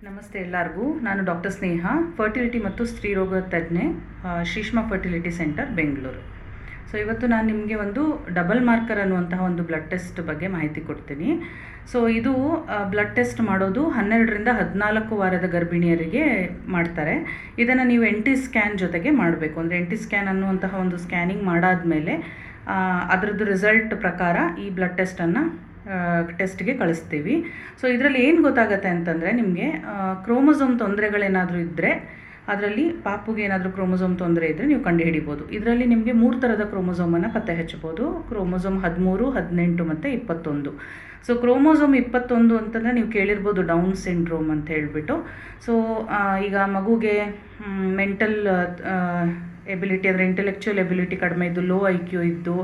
ನಮಸ್ತೆ ಎಲ್ಲರಿಗೂ. ನಾನು ಡಾಕ್ಟರ್ ಸ್ನೇಹ, ಫರ್ಟಿಲಿಟಿ ಮತ್ತು ಸ್ತ್ರೀರೋಗ ತಜ್ಞೆ, Shrishma fertility centre, Bengaluru. So ಇವತ್ತು ನಾನು ನಿಮಗೆ ಒಂದು ಡಬಲ್ ಮಾರ್ಕರ್ ಅನ್ನುವಂತಹ ಒಂದು ಬ್ಲಡ್ ಟೆಸ್ಟ್ ಬಗ್ಗೆ ಮಾಹಿತಿ ಕೊಡ್ತೀನಿ. ಸೊ ಇದು ಬ್ಲಡ್ ಟೆಸ್ಟ್ ಮಾಡೋದು 12ರಿಂದ 14 ವಾರದ ಗರ್ಭಿಣಿಯರಿಗೆ ಮಾಡ್ತಾರೆ. ಇದನ್ನು ನೀವು NT ಸ್ಕ್ಯಾನ್ ಜೊತೆಗೆ ಮಾಡಬೇಕು. ಅಂದರೆ NT ಸ್ಕ್ಯಾನ್ ಅನ್ನುವಂತಹ ಒಂದು ಸ್ಕ್ಯಾನಿಂಗ್ ಮಾಡಾದಮೇಲೆ ಅದರದ್ದು ರಿಸಲ್ಟ್ ಪ್ರಕಾರ ಈ ಬ್ಲಡ್ ಟೆಸ್ಟ್ಗೆ ಕಳಿಸ್ತೀವಿ. ಸೊ ಇದರಲ್ಲಿ ಏನು ಗೊತ್ತಾಗುತ್ತೆ ಅಂತಂದರೆ, ನಿಮಗೆ ಕ್ರೋಮೋಸೋಮ್ ತೊಂದರೆಗಳೇನಾದರೂ ಇದ್ದರೆ, ಅದರಲ್ಲಿ ಪಾಪುಗೆ ಏನಾದರೂ ಕ್ರೋಮೋಸೋಮ್ ತೊಂದರೆ ಇದ್ದರೆ ನೀವು ಕಂಡುಹಿಡಿಬೋದು. ಇದರಲ್ಲಿ ನಿಮಗೆ 3 ಥರದ ಕ್ರೋಮೋಸೋಮನ್ನು ಪತ್ತೆ ಹಚ್ಚಬೋದು. ಕ್ರೋಮೋಸೋಮ್ 13, 18 ಮತ್ತು 21. ಸೊ ಕ್ರೋಮೋಸೋಮ್ 21 ಅಂತಂದರೆ ನೀವು ಕೇಳಿರ್ಬೋದು ಡೌನ್ ಸಿಂಡ್ರೋಮ್ ಅಂತ ಹೇಳಿಬಿಟ್ಟು. ಸೊ ಈಗ ಮಗುಗೆ ಮೆಂಟಲ್ ಎಬಿಲಿಟಿ ಅಂದರೆ ಇಂಟೆಲೆಕ್ಚುಯಲ್ ಎಬಿಲಿಟಿ ಕಡಿಮೆ ಇದ್ದು, ಲೋ IQ ಇದ್ದು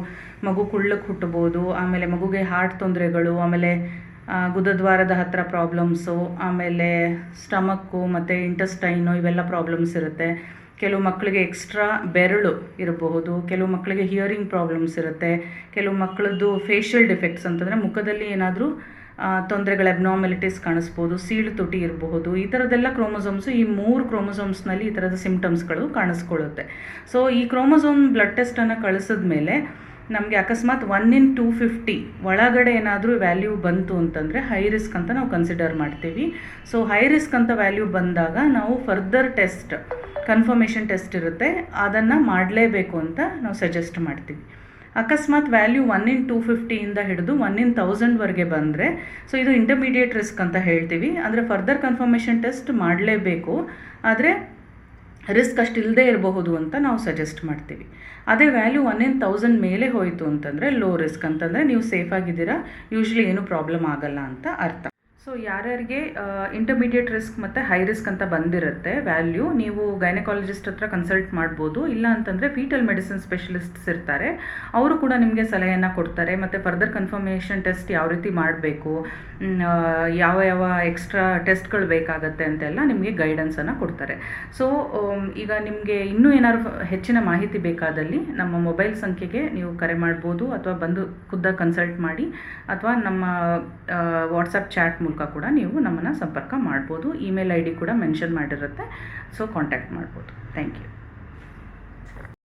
ಮಗು ಕುಳ್ಳಕ್ಕೆ ಹುಟ್ಟಬೋದು. ಆಮೇಲೆ ಮಗುಗೆ ಹಾರ್ಟ್ ತೊಂದರೆಗಳು, ಆಮೇಲೆ ಗುದದ್ವಾರದ ಹತ್ತಿರ ಪ್ರಾಬ್ಲಮ್ಸು, ಆಮೇಲೆ ಸ್ಟಮಕ್ಕು ಮತ್ತು ಇಂಟೆಸ್ಟೈನು ಇವೆಲ್ಲ ಪ್ರಾಬ್ಲಮ್ಸ್ ಇರುತ್ತೆ. ಕೆಲವು ಮಕ್ಕಳಿಗೆ ಎಕ್ಸ್ಟ್ರಾ ಬೆರಳು ಇರಬಹುದು, ಕೆಲವು ಮಕ್ಕಳಿಗೆ ಹಿಯರಿಂಗ್ ಪ್ರಾಬ್ಲಮ್ಸ್ ಇರುತ್ತೆ, ಕೆಲವು ಮಕ್ಕಳದ್ದು ಫೇಶಿಯಲ್ ಡಿಫೆಕ್ಟ್ಸ್ ಅಂತಂದರೆ ಮುಖದಲ್ಲಿ ಏನಾದರೂ ತೊಂದರೆಗಳು, ಅಬ್ನಾರ್ಮಲಿಟೀಸ್ ಕಾಣಿಸ್ಬೋದು, ಸೀಳು ತುಟಿ ಇರಬಹುದು. ಈ ಥರದ್ದೆಲ್ಲ ಕ್ರೋಮೋಸೋಮ್ಸು, ಈ 3 ಕ್ರೋಮೋಸೋಮ್ಸ್ನಲ್ಲಿ ಈ ಥರದ ಸಿಮ್ಟಮ್ಸ್ಗಳು ಕಾಣಿಸ್ಕೊಳ್ಳುತ್ತೆ. ಸೊ ಈ ಕ್ರೋಮೋಸೋಮ್ ಬ್ಲಡ್ ಟೆಸ್ಟನ್ನು ಕಳಿಸಿದ ಮೇಲೆ ನಮಗೆ ಅಕಸ್ಮಾತ್ 1/250 ಒಳಗಡೆ ಏನಾದರೂ ವ್ಯಾಲ್ಯೂ ಬಂತು ಅಂತಂದರೆ ಹೈ ರಿಸ್ಕ್ ಅಂತ ನಾವು ಕನ್ಸಿಡರ್ ಮಾಡ್ತೀವಿ. ಸೊ ಹೈ ರಿಸ್ಕ್ ಅಂತ ವ್ಯಾಲ್ಯೂ ಬಂದಾಗ ನಾವು ಫರ್ದರ್ ಟೆಸ್ಟ್, ಕನ್ಫರ್ಮೇಷನ್ ಟೆಸ್ಟ್ ಇರುತ್ತೆ, ಅದನ್ನು ಮಾಡಲೇಬೇಕು ಅಂತ ನಾವು ಸಜೆಸ್ಟ್ ಮಾಡ್ತೀವಿ. ಅಕಸ್ಮಾತ್ ವ್ಯಾಲ್ಯೂ 1/250 ಹಿಡಿದು 1/1000ವರೆಗೆ ಬಂದರೆ, ಸೊ ಇದು ಇಂಟರ್ಮೀಡಿಯೇಟ್ ರಿಸ್ಕ್ ಅಂತ ಹೇಳ್ತೀವಿ. ಅಂದರೆ ಫರ್ದರ್ ಕನ್ಫರ್ಮೇಷನ್ ಟೆಸ್ಟ್ ಮಾಡಲೇಬೇಕು, ಆದರೆ ರಿಸ್ಕ್ ಅಷ್ಟು ಇಲ್ಲದೆ ಇರಬಹುದು ಅಂತ ನಾವು ಸಜೆಸ್ಟ್ ಮಾಡ್ತೀವಿ. ಅದೇ ವ್ಯಾಲ್ಯೂ 1/1000 ಮೇಲೆ ಹೋಯಿತು ಅಂತಂದರೆ ಲೋ ರಿಸ್ಕ್, ಅಂತಂದರೆ ನೀವು ಸೇಫಾಗಿದ್ದೀರಾ, ಯೂಶ್ವಲಿ ಏನೂ ಪ್ರಾಬ್ಲಮ್ ಆಗಲ್ಲ ಅಂತ ಅರ್ಥ. ಸೊ ಯಾರ್ಯಾರಿಗೆ ಇಂಟರ್ಮೀಡಿಯೇಟ್ ರಿಸ್ಕ್ ಮತ್ತು ಹೈ ರಿಸ್ಕ್ ಅಂತ ಬಂದಿರುತ್ತೆ ವ್ಯಾಲ್ಯೂ, ನೀವು ಗೈನಕಾಲಜಿಸ್ಟ್ ಹತ್ರ ಕನ್ಸಲ್ಟ್ ಮಾಡ್ಬೋದು. ಇಲ್ಲ ಅಂತಂದರೆ ಫೀಟಲ್ ಮೆಡಿಸಿನ್ ಸ್ಪೆಷಲಿಸ್ಟ್ಸ್ ಇರ್ತಾರೆ, ಅವರು ಕೂಡ ನಿಮಗೆ ಸಲಹೆಯನ್ನು ಕೊಡ್ತಾರೆ. ಮತ್ತು ಫರ್ದರ್ ಕನ್ಫರ್ಮೇಷನ್ ಟೆಸ್ಟ್ ಯಾವ ರೀತಿ ಮಾಡಬೇಕು, ಯಾವ ಯಾವ ಎಕ್ಸ್ಟ್ರಾ ಟೆಸ್ಟ್ಗಳು ಬೇಕಾಗತ್ತೆ ಅಂತೆಲ್ಲ ನಿಮಗೆ ಗೈಡೆನ್ಸನ್ನು ಕೊಡ್ತಾರೆ. ಸೊ ಈಗ ನಿಮಗೆ ಇನ್ನೂ ಏನಾದ್ರು ಹೆಚ್ಚಿನ ಮಾಹಿತಿ ಬೇಕಾದಲ್ಲಿ ನಮ್ಮ ಮೊಬೈಲ್ ಸಂಖ್ಯೆಗೆ ನೀವು ಕರೆ ಮಾಡ್ಬೋದು, ಅಥವಾ ಬಂದು ಖುದ್ದಾಗಿ ಕನ್ಸಲ್ಟ್ ಮಾಡಿ, ಅಥವಾ ನಮ್ಮ ವಾಟ್ಸಪ್ ಚಾಟ್ ಮೂಲಕ ಕೂಡ ನೀವು ನಮ್ಮನ್ನು ಸಂಪರ್ಕ ಮಾಡ್ಬೋದು. ಇಮೇಲ್ ID ಕೂಡ ಮೆನ್ಷನ್ ಮಾಡಿರುತ್ತೆ, ಸೊ ಕಾಂಟ್ಯಾಕ್ಟ್ ಮಾಡ್ಬೋದು. Thank you.